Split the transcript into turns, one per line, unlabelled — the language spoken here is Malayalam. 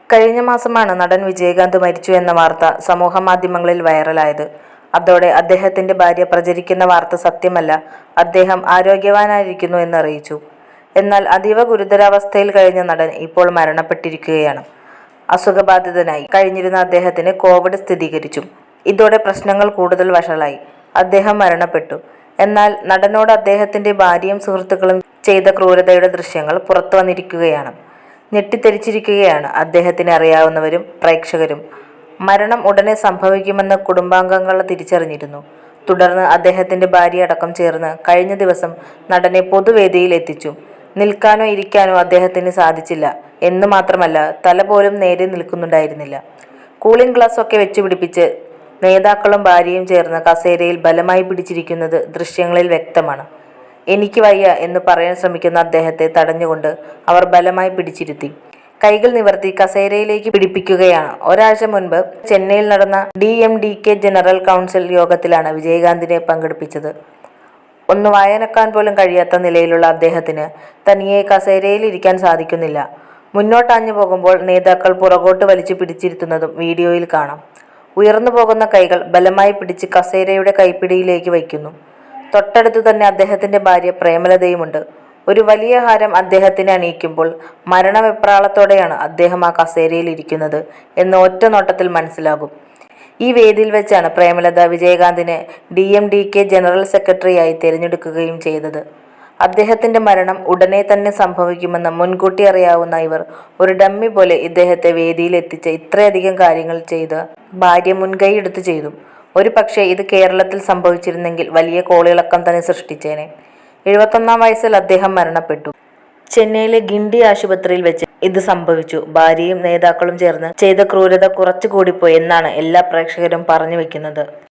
കഴിഞ്ഞ മാസമാണ് നടൻ വിജയകാന്ത് മരിച്ചു എന്ന വാർത്ത സമൂഹമാധ്യമങ്ങളിൽ വൈറലായത്. അതോടെ അദ്ദേഹത്തിന്റെ ഭാര്യ പ്രചരിക്കുന്ന വാർത്ത സത്യമല്ല, അദ്ദേഹം ആരോഗ്യവാനായിരിക്കുന്നു എന്നറിയിച്ചു. എന്നാൽ അതീവ ഗുരുതരാവസ്ഥയിൽ കഴിഞ്ഞ നടൻ ഇപ്പോൾ മരണപ്പെട്ടിരിക്കുകയാണ്. അസുഖബാധിതനായി കഴിഞ്ഞിരുന്ന അദ്ദേഹത്തിന് കോവിഡ് സ്ഥിരീകരിച്ചു. ഇതോടെ പ്രശ്നങ്ങൾ കൂടുതൽ വഷളായി. അദ്ദേഹം മരണപ്പെട്ടു. എന്നാൽ നടനോട് അദ്ദേഹത്തിന്റെ ഭാര്യയും സുഹൃത്തുക്കളും ചെയ്ത ക്രൂരതയുടെ ദൃശ്യങ്ങൾ പുറത്തു വന്നിരിക്കുകയാണ്. ഞെട്ടിത്തരിച്ചിരിക്കുകയാണ് അദ്ദേഹത്തിനെ അറിയാവുന്നവരും പ്രേക്ഷകരും. മരണം ഉടനെ സംഭവിക്കുമെന്ന് കുടുംബാംഗങ്ങൾ തിരിച്ചറിഞ്ഞിരുന്നു. തുടർന്ന് അദ്ദേഹത്തിന്റെ ഭാര്യയടക്കം ചേർന്ന് കഴിഞ്ഞ ദിവസം നടനെ പൊതുവേദിയിൽ എത്തിച്ചു. നിൽക്കാനോ ഇരിക്കാനോ അദ്ദേഹത്തിന് സാധിച്ചില്ല എന്ന് മാത്രമല്ല, തല പോലും നേരെ നിൽക്കുന്നുണ്ടായിരുന്നില്ല. കൂളിംഗ് ഗ്ലാസ് ഒക്കെ വെച്ച് പിടിപ്പിച്ച് നേതാക്കളും ഭാര്യയും ചേർന്ന് കസേരയിൽ ബലമായി പിടിച്ചിരിക്കുന്നത് ദൃശ്യങ്ങളിൽ വ്യക്തമാണ്. എനിക്ക് വയ്യ എന്ന് പറയാൻ ശ്രമിക്കുന്ന അദ്ദേഹത്തെ തടഞ്ഞുകൊണ്ട് അവർ ബലമായി പിടിച്ചിരുത്തി. കൈകൾ നിവർത്തി കസേരയിലേക്ക് പിടിപ്പിക്കുകയാണ്. ഒരാഴ്ച മുൻപ് ചെന്നൈയിൽ നടന്ന DMDK ജനറൽ കൗൺസിൽ യോഗത്തിലാണ് വിജയകാന്തിനെ പങ്കെടുപ്പിച്ചത്. ഒന്ന് വായനക്കാൻ പോലും കഴിയാത്ത നിലയിലുള്ള അദ്ദേഹത്തിന് തനിയെ കസേരയിൽ ഇരിക്കാൻ സാധിക്കുന്നില്ല. മുന്നോട്ടാഞ്ഞു പോകുമ്പോൾ നേതാക്കൾ പുറകോട്ട് വലിച്ചു പിടിച്ചിരുത്തുന്നതും വീഡിയോയിൽ കാണാം. ഉയർന്നു പോകുന്ന കൈകൾ ബലമായി പിടിച്ച് കസേരയുടെ കൈപ്പിടിയിലേക്ക് വയ്ക്കുന്നു. തൊട്ടടുത്തു തന്നെ അദ്ദേഹത്തിന്റെ ഭാര്യ പ്രേമലതയുമുണ്ട്. ഒരു വലിയ ഹാരം അദ്ദേഹത്തിന് അണിയിക്കുമ്പോൾ മരണവെപ്രാളത്തോടെയാണ് അദ്ദേഹം ആ കസേരയിൽ ഇരിക്കുന്നത് എന്ന് ഒറ്റ നോട്ടത്തിൽ മനസ്സിലാകും. ഈ വേദിയിൽ വെച്ചാണ് പ്രേമലത വിജയകാന്തിനെ DMDK ജനറൽ സെക്രട്ടറിയായി തിരഞ്ഞെടുക്കുകയും ചെയ്തത്. അദ്ദേഹത്തിന്റെ മരണം ഉടനെ തന്നെ സംഭവിക്കുമെന്ന് മുൻകൂട്ടി അറിയാവുന്ന ഇവർ ഒരു ഡമ്മി പോലെ ഇദ്ദേഹത്തെ വേദിയിൽ എത്തിച്ച് ഇത്രയധികം കാര്യങ്ങൾ ചെയ്ത് ഭാര്യ മുൻകൈയെടുത്ത് ചെയ്തു. ഒരു പക്ഷേ ഇത് കേരളത്തിൽ സംഭവിച്ചിരുന്നെങ്കിൽ വലിയ കോളിളക്കം തന്നെ സൃഷ്ടിച്ചേനെ. 71 വയസ്സിൽ അദ്ദേഹം മരണപ്പെട്ടു. ചെന്നൈയിലെ ഗിണ്ടി ആശുപത്രിയിൽ വെച്ച് ഇത് സംഭവിച്ചു. ഭാര്യയും നേതാക്കളും ചേർന്ന് ചെയ്ത ക്രൂരത കുറച്ചു കൂടിപ്പോയി എന്നാണ് എല്ലാ പ്രേക്ഷകരും പറഞ്ഞു വെക്കുന്നത്.